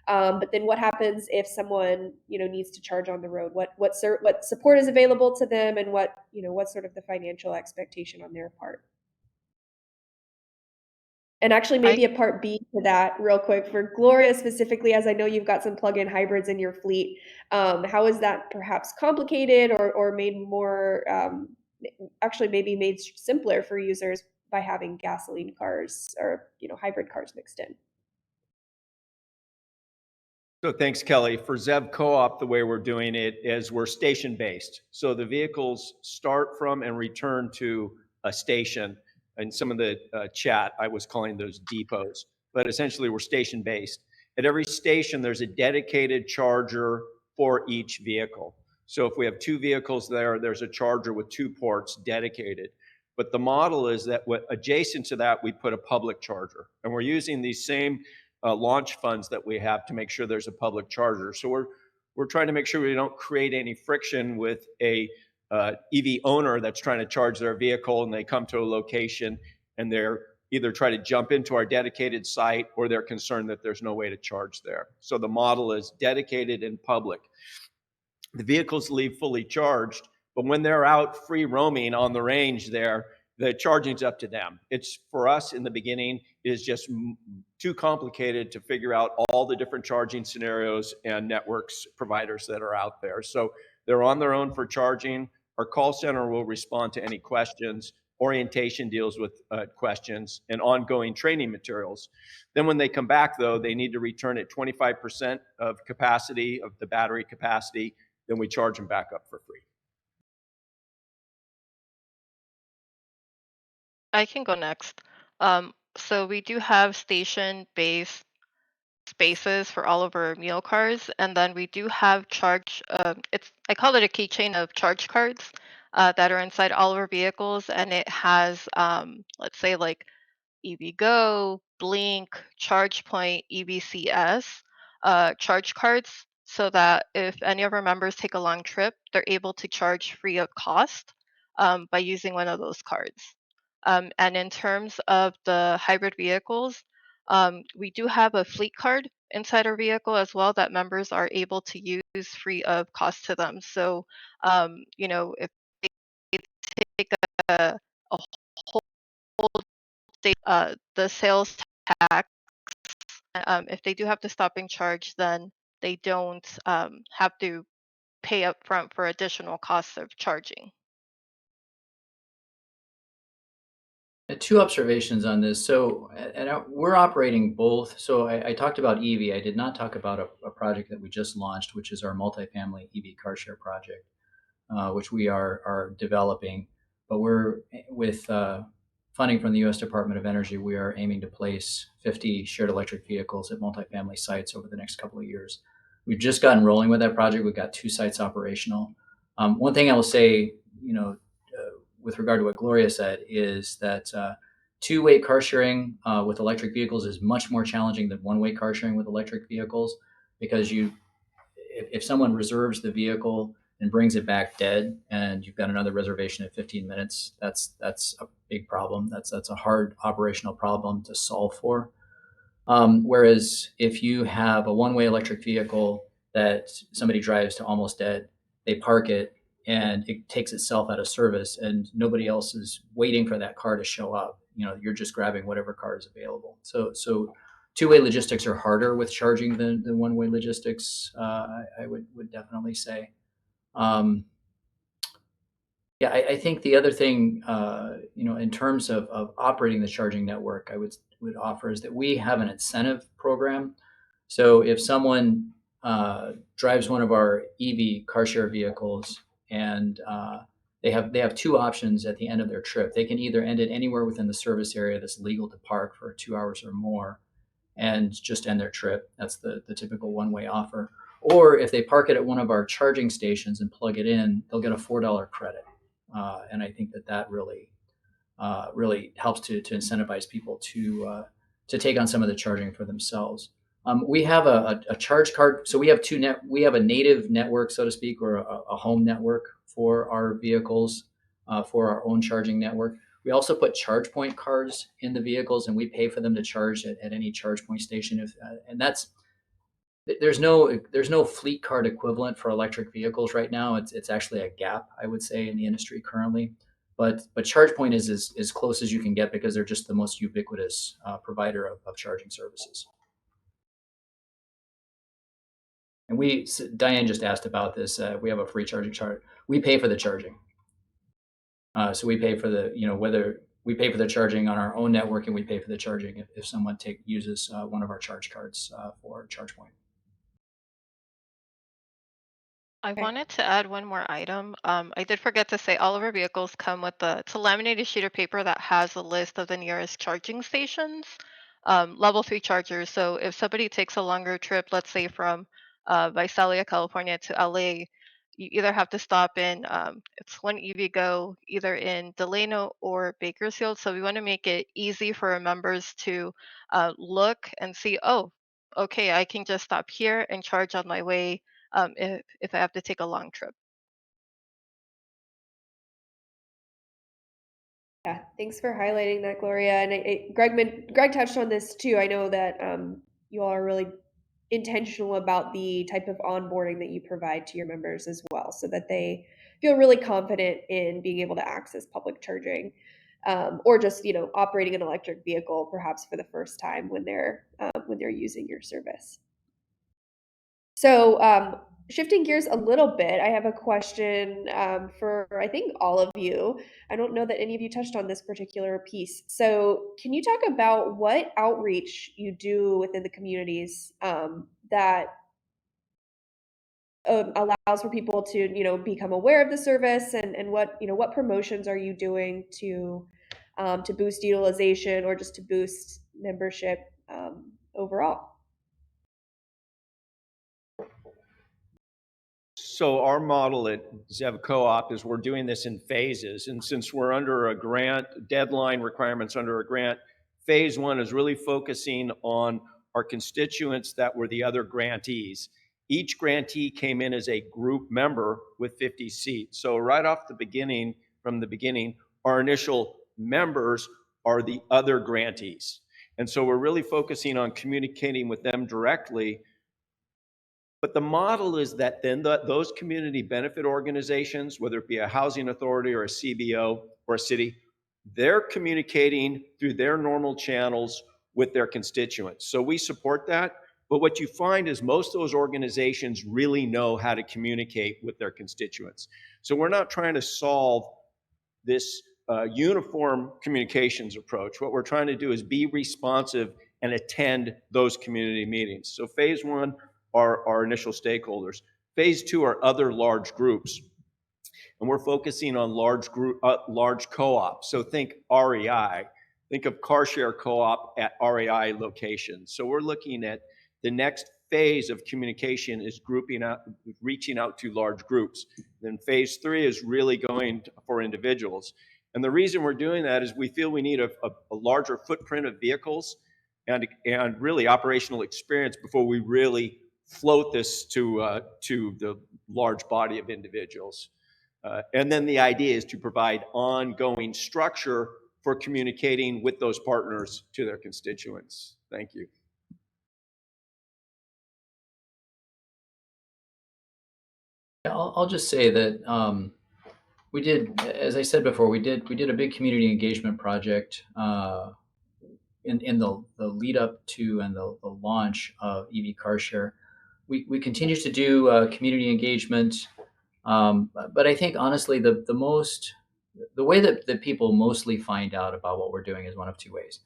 But then what happens if someone needs to charge on the road? What support is available to them, and what's sort of the financial expectation on their part? And actually, maybe a part B to that real quick for Gloria specifically, as I know you've got some plug-in hybrids in your fleet. How is that perhaps complicated or made more, actually maybe made simpler for users by having gasoline cars or hybrid cars mixed in? So thanks, Kelly. For ZEV Co-op, the way we're doing it is we're station-based. So the vehicles start from and return to a station. In some of the chat, I was calling those depots, but essentially we're station-based. At every station, there's a dedicated charger for each vehicle. So if we have 2 vehicles there, there's a charger with 2 ports dedicated. But the model is that adjacent to that, we put a public charger. And we're using these same launch funds that we have to make sure there's a public charger. So we're trying to make sure we don't create any friction with a EV owner that's trying to charge their vehicle, and they come to a location and they're either try to jump into our dedicated site or they're concerned that there's no way to charge there. So the model is dedicated and public. The vehicles leave fully charged, but when they're out free roaming on the range there, The charging's up to them. It's for us in the beginning is just too complicated to figure out all the different charging scenarios and networks providers that are out there. So they're on their own for charging. Our call center will respond to any questions. Orientation deals with questions and ongoing training materials. Then when they come back, though, they need to return at 25% of capacity of the battery capacity. Then we charge them back up for free. I can go next. So we do have station-based spaces for all of our meal cars, and then we do have charge. I call it a keychain of charge cards that are inside all of our vehicles, and it has, let's say, like EVgo, Blink, ChargePoint, EVCS charge cards, so that if any of our members take a long trip, they're able to charge free of cost by using one of those cards. And in terms of the hybrid vehicles, we do have a fleet card inside our vehicle as well that members are able to use free of cost to them. So, if they take a whole day, the sales tax, if they do have to stop and charge, then they don't have to pay upfront for additional costs of charging. Two observations on this. So, we're operating both. So, I talked about EV. I did not talk about a project that we just launched, which is our multifamily EV car share project, which we are developing. But we're with funding from the U.S. Department of Energy. We are aiming to place 50 shared electric vehicles at multifamily sites over the next couple of years. We've just gotten rolling with that project. We've got 2 sites operational. One thing I will say, with regard to what Gloria said, is that two-way car sharing with electric vehicles is much more challenging than one-way car sharing with electric vehicles, because if someone reserves the vehicle and brings it back dead, and you've got another reservation at 15 minutes, that's a big problem. That's a hard operational problem to solve for. Whereas if you have a one-way electric vehicle that somebody drives to almost dead, they park it, and it takes itself out of service, and nobody else is waiting for that car to show up. You're just grabbing whatever car is available. So two-way logistics are harder with charging than one-way logistics, I would definitely say. Yeah, I think the other thing, in terms of operating the charging network, I would offer is that we have an incentive program. So if someone drives one of our EV car share vehicles, and they have 2 options at the end of their trip. They can either end it anywhere within the service area that's legal to park for 2 hours or more and just end their trip. That's the typical one-way offer. Or if they park it at one of our charging stations and plug it in, they'll get a $4 credit. And I think that really helps to incentivize people to take on some of the charging for themselves. We have a charge card. So we have we have a native network, so to speak, or a home network for our vehicles, for our own charging network. We also put charge point cards in the vehicles, and we pay for them to charge at any charge point station. And there's no fleet card equivalent for electric vehicles right now. It's actually a gap, I would say, in the industry currently. But ChargePoint is as close as you can get, because they're just the most ubiquitous provider of charging services. And Diane just asked about this. We have a free charging chart. We pay for the charging. So we pay for whether we pay for the charging on our own network, and we pay for the charging if someone uses one of our charge cards for ChargePoint. I wanted to add one more item. I did forget to say all of our vehicles come with it's a laminated sheet of paper that has a list of the nearest charging stations, level 3 chargers. So if somebody takes a longer trip, let's say from Visalia, California to LA, you either have to stop in, it's one EVgo, either in Delano or Bakersfield. So we want to make it easy for our members to look and see, oh, okay, I can just stop here and charge on my way if I have to take a long trip. Yeah, thanks for highlighting that, Gloria. And Greg touched on this too. I know that you all are really intentional about the type of onboarding that you provide to your members as well, so that they feel really confident in being able to access public charging. or just operating an electric vehicle perhaps for the first time when they're using your service. So shifting gears a little bit, I have a question for I think all of you. I don't know that any of you touched on this particular piece. So can you talk about what outreach you do within the communities that allows for people to become aware of the service, and what promotions are you doing to boost utilization or just to boost membership overall? So our model at Zev Co-op is we're doing this in phases. And since we're under a grant, deadline requirements under a grant, phase one is really focusing on our constituents that were the other grantees. Each grantee came in as a group member with 50 seats. So right off the beginning, from the beginning, our initial members are the other grantees. And so we're really focusing on communicating with them directly. But the model is that then those community benefit organizations, whether it be a housing authority or a CBO or a city, they're communicating through their normal channels with their constituents. So we support that. But what you find is most of those organizations really know how to communicate with their constituents. So we're not trying to solve this uniform communications approach. What we're trying to do is be responsive and attend those community meetings. So phase one are our initial stakeholders. Phase two are other large groups. And we're focusing on large co-ops. So think REI. Think of Carshare Co-op at REI locations. So we're looking at the next phase of communication is reaching out to large groups. Then phase three is really going for individuals. And the reason we're doing that is we feel we need a larger footprint of vehicles and really operational experience before we really float this to the large body of individuals. And then the idea is to provide ongoing structure for communicating with those partners to their constituents. Thank you. I'll just say that we did, as I said before, we did a big community engagement project in the lead up to and the launch of EV Carshare. We continue to do community engagement, but I think honestly the way that people mostly find out about what we're doing is one of two ways.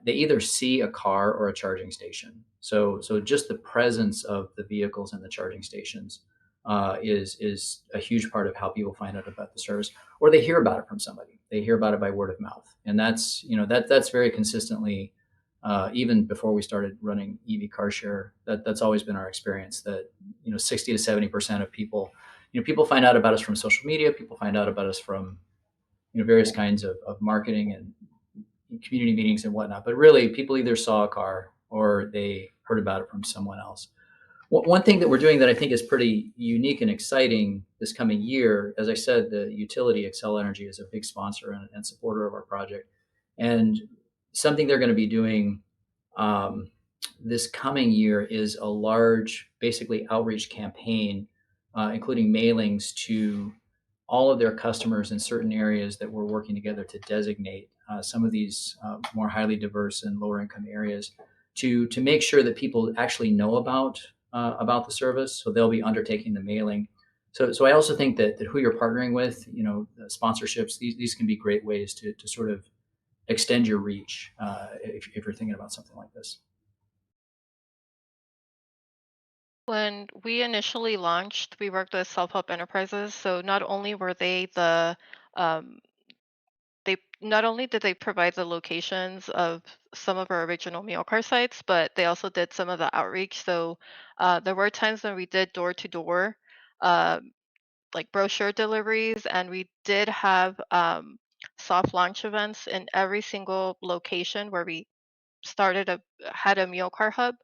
They either see a car or a charging station. So just the presence of the vehicles and the charging stations is a huge part of how people find out about the service, or they hear about it from somebody. They hear about it by word of mouth, and that's that's very consistently. Even before we started running EV Carshare, that's always been our experience. That 60 to 70% of people, people find out about us from social media. People find out about us from various kinds of marketing and community meetings and whatnot. But really, people either saw a car or they heard about it from someone else. One thing that we're doing that I think is pretty unique and exciting this coming year, as I said, the utility Xcel Energy is a big sponsor and supporter of our project. And something they're going to be doing this coming year is a large, basically outreach campaign, including mailings to all of their customers in certain areas that we're working together to designate some of these more highly diverse and lower income areas to make sure that people actually know about the service. So they'll be undertaking the mailing. So I also think that who you're partnering with, the sponsorships, these can be great ways to sort of extend your reach if you're thinking about something like this. When we initially launched, we worked with self-help enterprises. So um, not only did they provide the locations of some of our original Míocar sites, but they also did some of the outreach. So there were times when we did door to door, like brochure deliveries, and we did have soft launch events in every single location where we had a Míocar hub.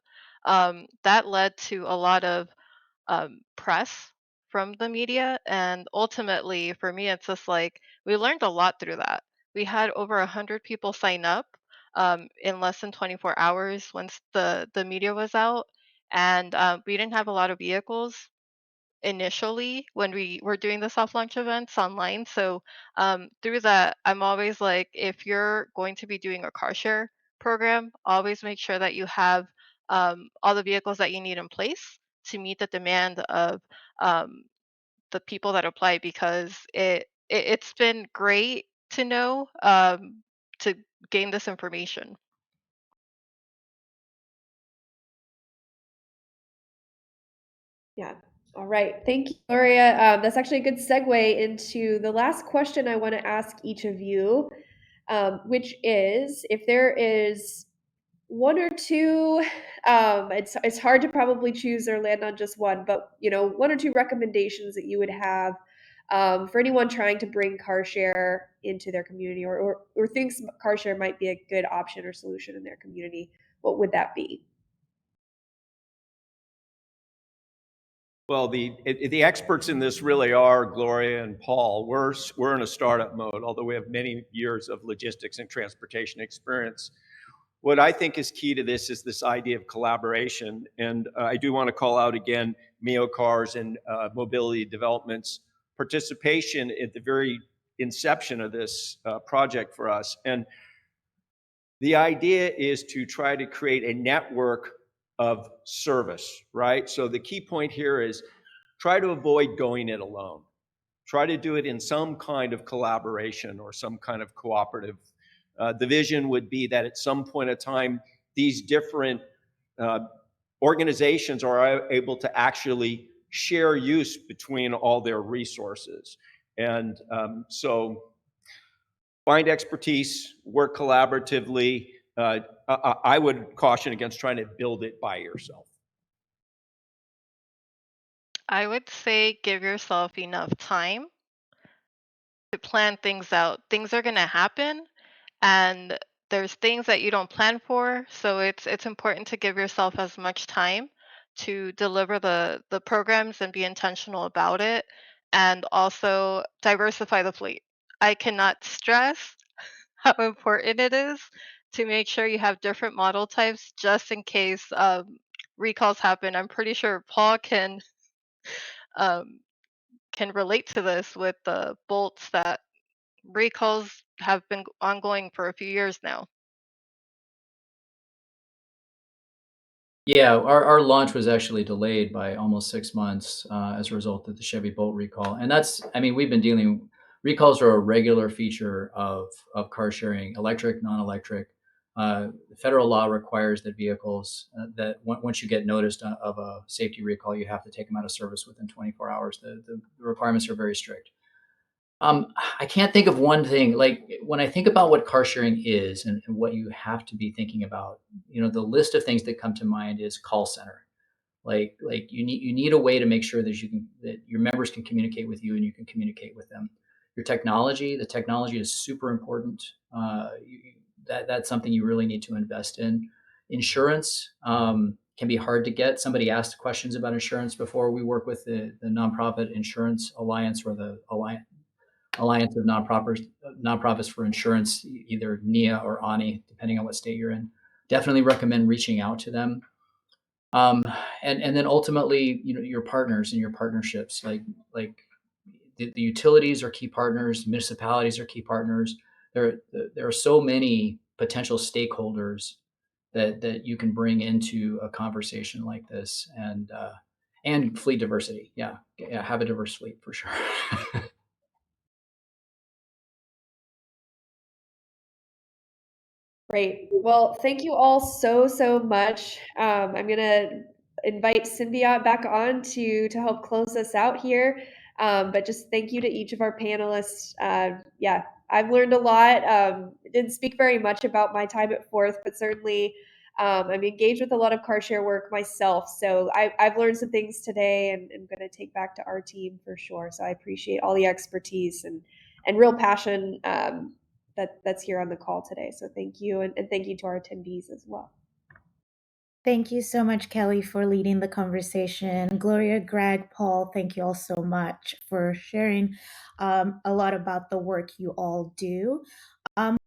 That led to a lot of press from the media. And ultimately, for me, it's just like we learned a lot through that. We had over 100 people sign up in less than 24 hours once the media was out. And we didn't have a lot of vehicles. initially when we were doing the soft launch events online. So through that, I'm always like, if you're going to be doing a car share program, always make sure that you have all the vehicles that you need in place to meet the demand of um, the people that apply, because it's been great to know to gain this information. Yeah. All right. Thank you, Gloria. That's actually a good segue into the last question I want to ask each of you, which is if there is one or two, it's hard to probably choose or land on just one, but one or two recommendations that you would have for anyone trying to bring car share into their community, or thinks car share might be a good option or solution in their community. What would that be? Well, the experts in this really are Gloria and Paul. We're in a startup mode, although we have many years of logistics and transportation experience. What I think is key to this is this idea of collaboration, and I do want to call out again Míocar's and Mobility Development's participation at the very inception of this project for us. And the idea is to try to create a network of service, right? So the key point here is try to avoid going it alone. Try to do it in some kind of collaboration or some kind of cooperative. The vision would be that at some point in time, these different organizations are able to actually share use between all their resources. And so find expertise, work collaboratively. I would caution against trying to build it by yourself. I would say give yourself enough time to plan things out. Things are going to happen, and there's things that you don't plan for, so it's important to give yourself as much time to deliver the programs and be intentional about it, and also diversify the fleet. I cannot stress how important it is to make sure you have different model types just in case recalls happen. I'm pretty sure Paul um, can relate to this with the bolts that recalls have been ongoing for a few years now. Yeah, our launch was actually delayed by almost 6 months as a result of the Chevy Bolt recall. And we've been recalls are a regular feature of car sharing, electric, non-electric. Federal law requires that vehicles once you get noticed of a safety recall, you have to take them out of service within 24 hours. The requirements are very strict. I can't think of one thing. Like when I think about what car sharing is and what you have to be thinking about, the list of things that come to mind is call center. Like you need a way to make sure that your members can communicate with you and you can communicate with them. The technology is super important. That's something you really need to invest in. Insurance can be hard to get. Somebody asked questions about insurance before. We work with the Nonprofit Insurance Alliance, or the Alliance of Nonprofits for Insurance, either NIA or ANI, depending on what state you're in. Definitely recommend reaching out to them. And then ultimately, your partners and your partnerships, like the utilities are key partners, municipalities are key partners. There are so many potential stakeholders that you can bring into a conversation like this, and fleet diversity. Yeah, have a diverse fleet for sure. Great. Well, thank you all so much. I'm gonna invite Cynthia back on to help close us out here. But just thank you to each of our panelists. Yeah, I've learned a lot. Didn't speak very much about my time at Fourth, but certainly I'm engaged with a lot of car share work myself. So I've learned some things today, and I'm going to take back to our team for sure. So I appreciate all the expertise and real passion that's here on the call today. So thank you, and thank you to our attendees as well. Thank you so much, Kelly, for leading the conversation. Gloria, Greg, Paul, thank you all so much for sharing a lot about the work you all do.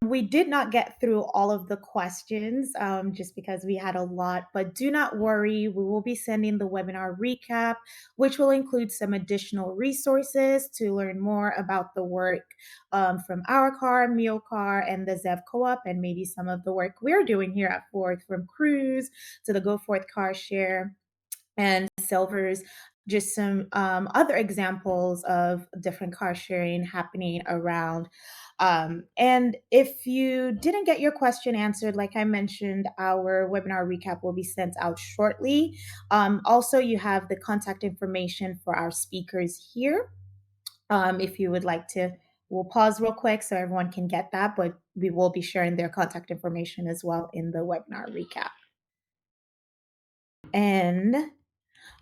We did not get through all of the questions just because we had a lot, but do not worry. We will be sending the webinar recap, which will include some additional resources to learn more about the work from HOURCAR, Míocar, and the ZEV Co-op, and maybe some of the work we're doing here at Forth, from Cruise to the Go Forth Car Share and Silvers, just some other examples of different car sharing happening around. And if you didn't get your question answered, like I mentioned, our webinar recap will be sent out shortly. Also, you have the contact information for our speakers here. If you would like to, we'll pause real quick so everyone can get that, but we will be sharing their contact information as well in the webinar recap. And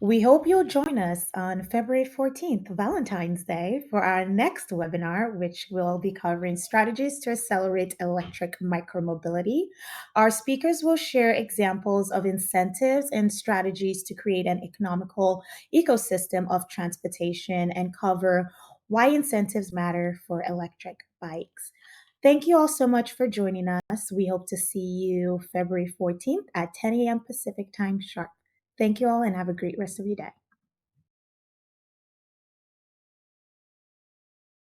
we hope you'll join us on February 14th, Valentine's Day, for our next webinar, which will be covering strategies to accelerate electric micromobility. Our speakers will share examples of incentives and strategies to create an economical ecosystem of transportation and cover why incentives matter for electric bikes. Thank you all so much for joining us. We hope to see you February 14th at 10 a.m. Pacific Time sharp. Thank you all and have a great rest of your day.